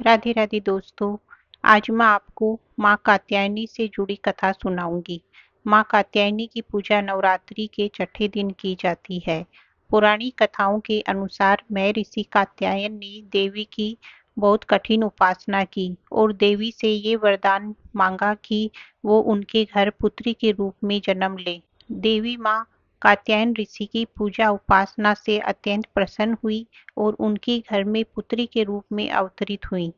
राधे राधे दोस्तों। आज मैं आपको माँ कात्यायनी से जुड़ी कथा सुनाऊंगी। माँ कात्यायनी की पूजा नवरात्रि के छठे दिन की जाती है। पुरानी कथाओं के अनुसार मैं ऋषि कात्यायन ने देवी की बहुत कठिन उपासना की और देवी से ये वरदान मांगा कि वो उनके घर पुत्री के रूप में जन्म ले। देवी माँ कात्यायन ऋषि की पूजा उपासना से अत्यंत प्रसन्न हुई और उनके घर में पुत्री के रूप में अवतरित हुई।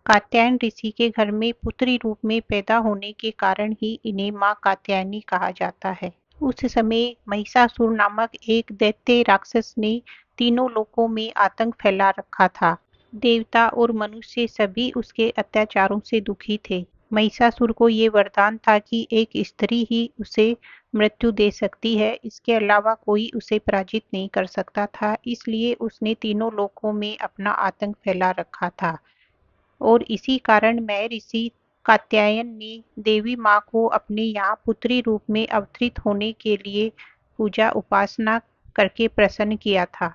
कात्यायन ऋषि के घर में पुत्री रूप में पैदा होने के कारण ही इन्हें माँ कात्यायनी कहा जाता है। उस समय महिषासुर नामक एक दैत्य राक्षस ने तीनों लोकों में आतंक फैला रखा था। देवता और मनुष्य सभी उसके अत्याचारों से दुखी थे। महिषासुर को ये वरदान था कि एक स्त्री ही उसे मृत्यु दे सकती है, इसके अलावा कोई उसे पराजित नहीं कर सकता था। इसलिए उसने तीनों लोकों में अपना आतंक फैला रखा था और इसी कारण मैं ऋषि कात्यायन ने देवी माँ को अपने यहाँ पुत्री रूप में अवतरित होने के लिए पूजा उपासना करके प्रसन्न किया था,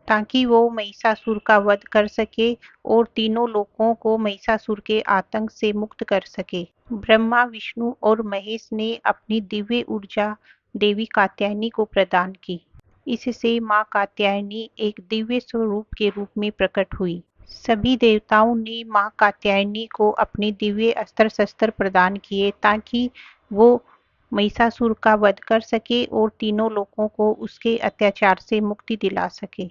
ताकि वो महिषासुर का वध कर सके और तीनों लोगों को महिषासुर के आतंक से मुक्त कर सके। ब्रह्मा, विष्णु और महेश ने अपनी दिव्य ऊर्जा देवी कात्यायनी को प्रदान की। इससे माँ कात्यायनी एक दिव्य स्वरूप के रूप में प्रकट हुई। सभी देवताओं ने माँ कात्यायनी को अपने दिव्य अस्त्र शस्त्र प्रदान किए ताकि वो महिषासुर का वध कर सके और तीनों लोगों को उसके अत्याचार से मुक्ति दिला सके।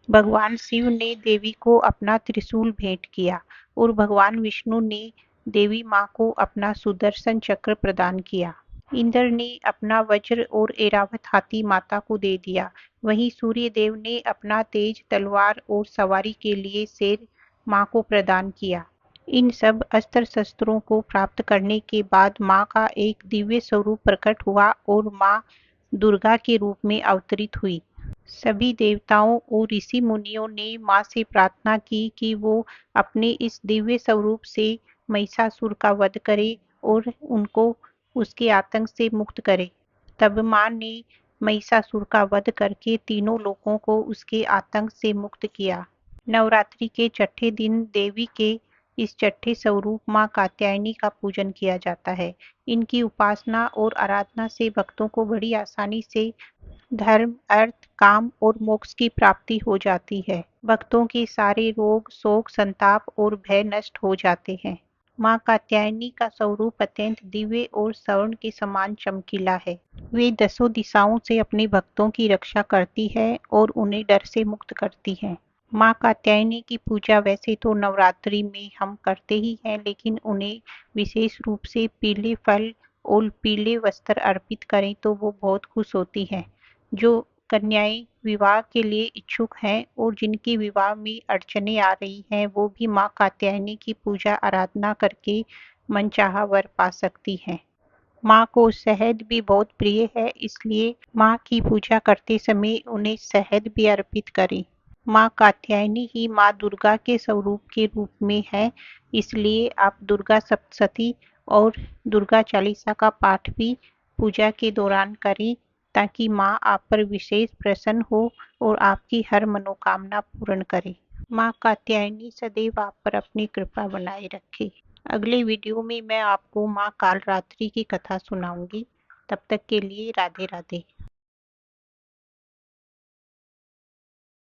भगवान शिव ने देवी को अपना त्रिशूल भेंट किया और भगवान विष्णु ने देवी माँ को अपना सुदर्शन चक्र प्रदान किया। इंद्र ने अपना वज्र और ऐरावत हाथी माता को दे दिया। वहीं सूर्य देव ने अपना तेज तलवार और सवारी के लिए शेर माँ को प्रदान किया। इन सब अस्त्र शस्त्रों को प्राप्त करने के बाद माँ का एक दिव्य स्वरूप प्रकट हुआ और माँ दुर्गा के रूप में अवतरित हुई। सभी देवताओं और ऋषि मुनियों ने माँ से प्रार्थना की कि वो अपने इस दिव्य स्वरूप से महिषासुर का वध करे और उनको उसके आतंक से मुक्त करे। तब माँ ने महिषासुर का वध करके तीनों लोगों को उसके आतंक से मुक्त किया। नवरात्रि के छठे दिन देवी के इस छठे स्वरूप माँ कात्यायनी का पूजन किया जाता है। इनकी उपासना और आराधना से भक्तों को बड़ी आसानी से धर्म, अर्थ, काम और मोक्ष की प्राप्ति हो जाती है। भक्तों के सारे रोग, शोक, संताप और भय नष्ट हो जाते हैं। माँ कात्यायनी का स्वरूप अत्यंत दिव्य और स्वर्ण के समान चमकीला है। वे दसों दिशाओं से अपने भक्तों की रक्षा करती है और उन्हें डर से मुक्त करती है। माँ कात्यायनी की पूजा वैसे तो नवरात्रि में हम करते ही हैं, लेकिन उन्हें विशेष रूप से पीले फल और पीले वस्त्र अर्पित करें तो वो बहुत खुश होती हैं। जो कन्याएं विवाह के लिए इच्छुक हैं और जिनकी विवाह में अड़चने आ रही हैं, वो भी माँ कात्यायनी की पूजा आराधना करके मनचाहा वर पा सकती हैं। माँ को शहद भी बहुत प्रिय है, इसलिए माँ की पूजा करते समय उन्हें शहद भी अर्पित करें। माँ कात्यायनी ही माँ दुर्गा के स्वरूप के रूप में है, इसलिए आप दुर्गा सप्तशती और दुर्गा चालीसा का पाठ भी पूजा के दौरान करें, ताकि माँ आप पर विशेष प्रसन्न हो और आपकी हर मनोकामना पूर्ण करे। माँ कात्यायनी सदैव आप पर अपनी कृपा बनाए रखे। अगले वीडियो में मैं आपको माँ कालरात्रि की कथा सुनाऊंगी। तब तक के लिए राधे राधे।